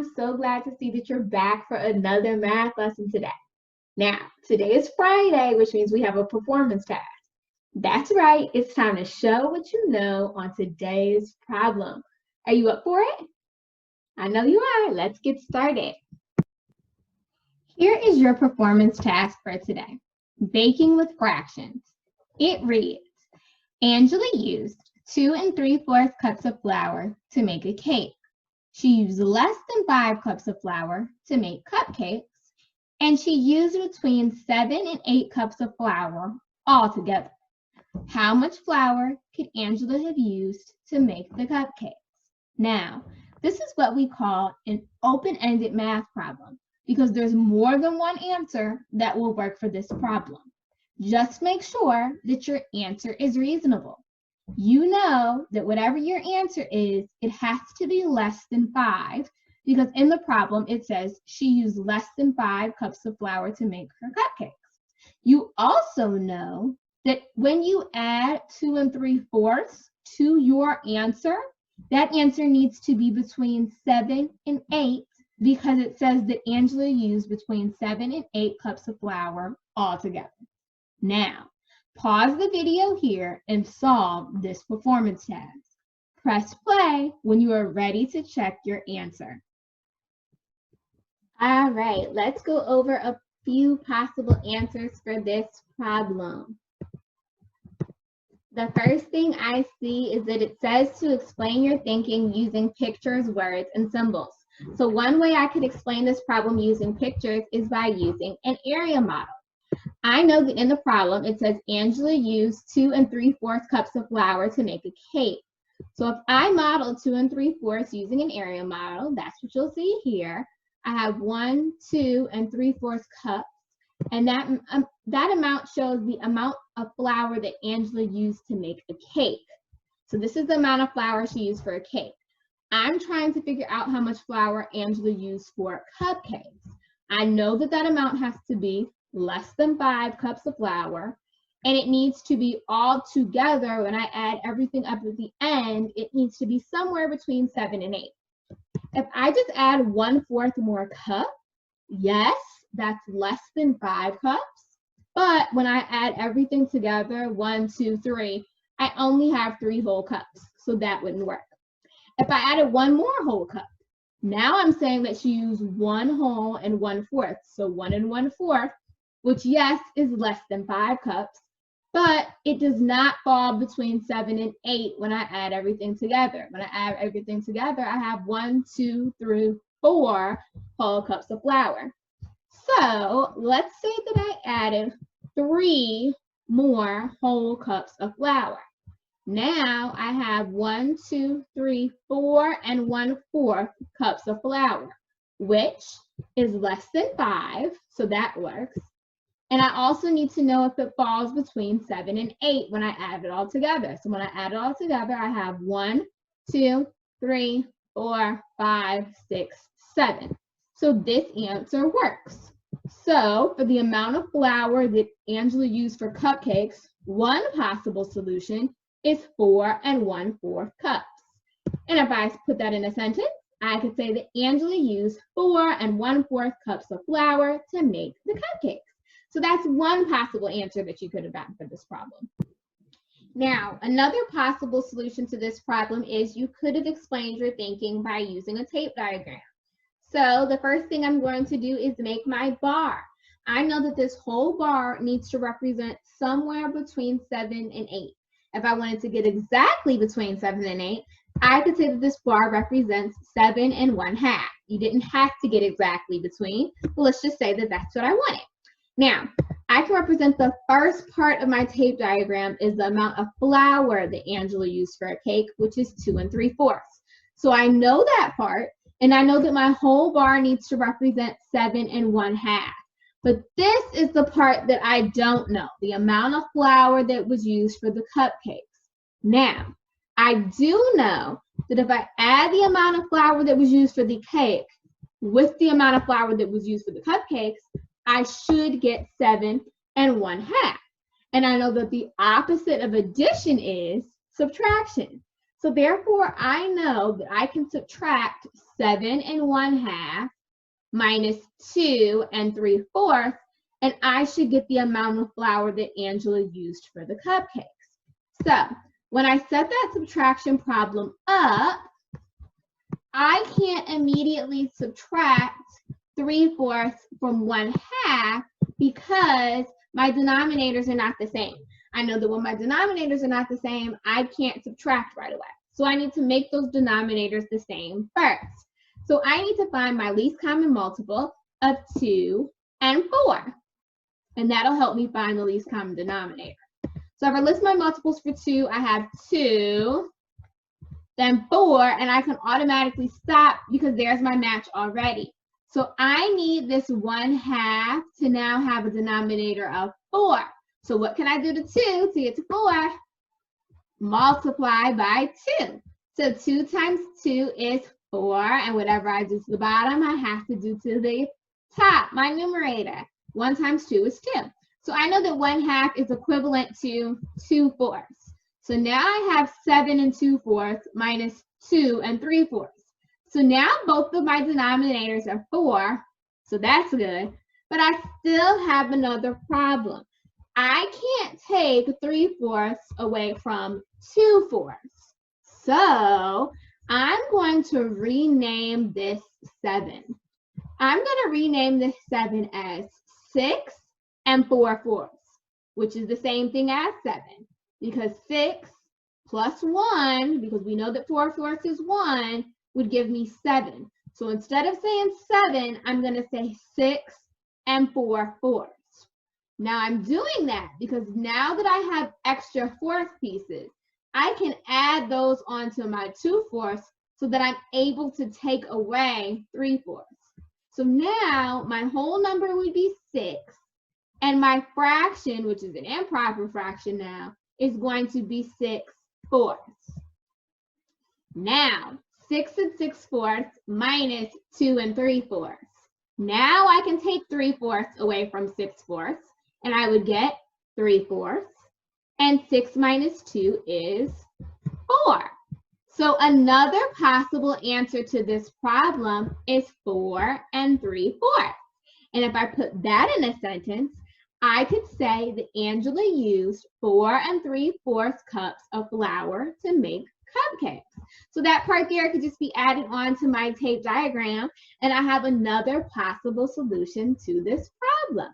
I'm so glad to see that you're back for another math lesson today. Now, today is Friday, which means we have a performance task. That's right, it's time to show what you know on today's problem. Are you up for it? I know you are. Let's get started. Here is your performance task for today. Baking with fractions. It reads, Angela used 2 3/4 cups of flour to make a cake. She used less than 5 cups of flour to make cupcakes, and she used between 7 and 8 cups of flour altogether. How much flour could Angela have used to make the cupcakes? Now, this is what we call an open-ended math problem because there's more than one answer that will work for this problem. Just make sure that your answer is reasonable. You know that whatever your answer is, it has to be less than 5 because in the problem it says she used less than 5 cups of flour to make her cupcakes. You also know that when you add 2 3/4 to your answer, that answer needs to be between 7 and 8 because it says that Angela used between 7 and 8 cups of flour altogether. Now, pause the video here and solve this performance task. Press play when you are ready to check your answer. All right, let's go over a few possible answers for this problem. The first thing I see is that it says to explain your thinking using pictures, words, and symbols. So one way I could explain this problem using pictures is by using an area model. I know that in the problem, it says Angela used 2 3/4 cups of flour to make a cake. So if I model 2 3/4 using an area model, that's what you'll see here. I have 1, 2 3/4 cups, and that amount shows the amount of flour that Angela used to make a cake. So this is the amount of flour she used for a cake. I'm trying to figure out how much flour Angela used for cupcakes. I know that that amount has to be less than 5 cups of flour, and it needs to be all together. When I add everything up at the end, it needs to be somewhere between 7 and 8. If I just add 1/4 more cup, yes, that's less than 5 cups, but when I add everything together, 1, 2, 3, I only have 3 whole cups, so that wouldn't work. If I added 1 more whole cup, now I'm saying that she used 1 whole and 1/4, so 1 1/4, which yes, is less than 5 cups, but it does not fall between 7 and 8 when I add everything together. When I add everything together, I have 1, 2, 3, 4 whole cups of flour. So let's say that I added 3 more whole cups of flour. Now I have 1, 2, 3, 4 and 1/4 cups of flour, which is less than 5, so that works. And I also need to know if it falls between 7 and 8 when I add it all together. So when I add it all together, I have 1, 2, 3, 4, 5, 6, 7. So this answer works. So for the amount of flour that Angela used for cupcakes, one possible solution is 4 1/4 cups. And if I put that in a sentence, I could say that Angela used 4 1/4 cups of flour to make the cupcakes. So that's one possible answer that you could have gotten for this problem. Now, another possible solution to this problem is you could have explained your thinking by using a tape diagram. So the first thing I'm going to do is make my bar. I know that this whole bar needs to represent somewhere between 7 and 8. If I wanted to get exactly between 7 and 8, I could say that this bar represents 7 1/2. You didn't have to get exactly between, but let's just say that that's what I wanted. Now, I can represent the first part of my tape diagram is the amount of flour that Angela used for a cake, which is 2 3/4. So I know that part, and I know that my whole bar needs to represent 7 1/2. But this is the part that I don't know, the amount of flour that was used for the cupcakes. Now, I do know that if I add the amount of flour that was used for the cake with the amount of flour that was used for the cupcakes, I should get 7 1/2. And I know that the opposite of addition is subtraction. So therefore, I know that I can subtract 7 1/2 minus 2 3/4, and I should get the amount of flour that Angela used for the cupcakes. So when I set that subtraction problem up, I can't immediately subtract 3/4 from 1/2 because my denominators are not the same. I know that when my denominators are not the same, I can't subtract right away. So I need to make those denominators the same first. So I need to find my least common multiple of 2 and 4. And that'll help me find the least common denominator. So if I list my multiples for 2, I have 2, then 4, and I can automatically stop because there's my match already. So I need this 1/2 to now have a denominator of 4. So what can I do to 2 to get to 4? Multiply by 2. So 2 times 2 is 4, and whatever I do to the bottom, I have to do to the top, my numerator. 1 times 2 is 2. So I know that 1/2 is equivalent to 2/4. So now I have 7 2/4 minus 2 3/4. So now both of my denominators are 4, so that's good, but I still have another problem. I can't take 3/4 away from 2/4. So I'm going to rename this 7. I'm going to rename this 7 as 6 4/4, which is the same thing as 7, because 6 plus 1, because we know that 4/4 is 1, would give me 7. So instead of saying 7, I'm going to say 6 4/4. Now I'm doing that because now that I have extra fourth pieces, I can add those onto my 2/4 so that I'm able to take away 3/4. So now my whole number would be 6, and my fraction, which is an improper fraction now, is going to be 6/4. Now, 6 6/4 minus 2 3/4. Now I can take 3/4 away from 6/4, and I would get 3/4. And 6 minus 2 is 4. So another possible answer to this problem is 4 3/4. And if I put that in a sentence, I could say that Angela used 4 3/4 cups of flour to make cupcakes. So that part there could just be added on to my tape diagram, and I have another possible solution to this problem.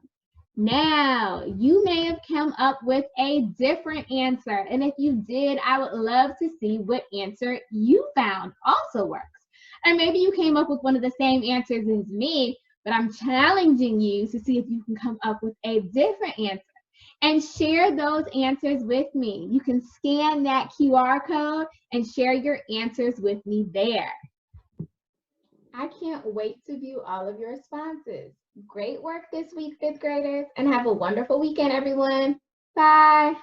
Now, you may have come up with a different answer, and if you did, I would love to see what answer you found also works. And maybe you came up with one of the same answers as me, but I'm challenging you to see if you can come up with a different answer. And share those answers with me. You can scan that QR code and share your answers with me there. I can't wait to view all of your responses. Great work this week, fifth graders, and have a wonderful weekend, everyone. Bye.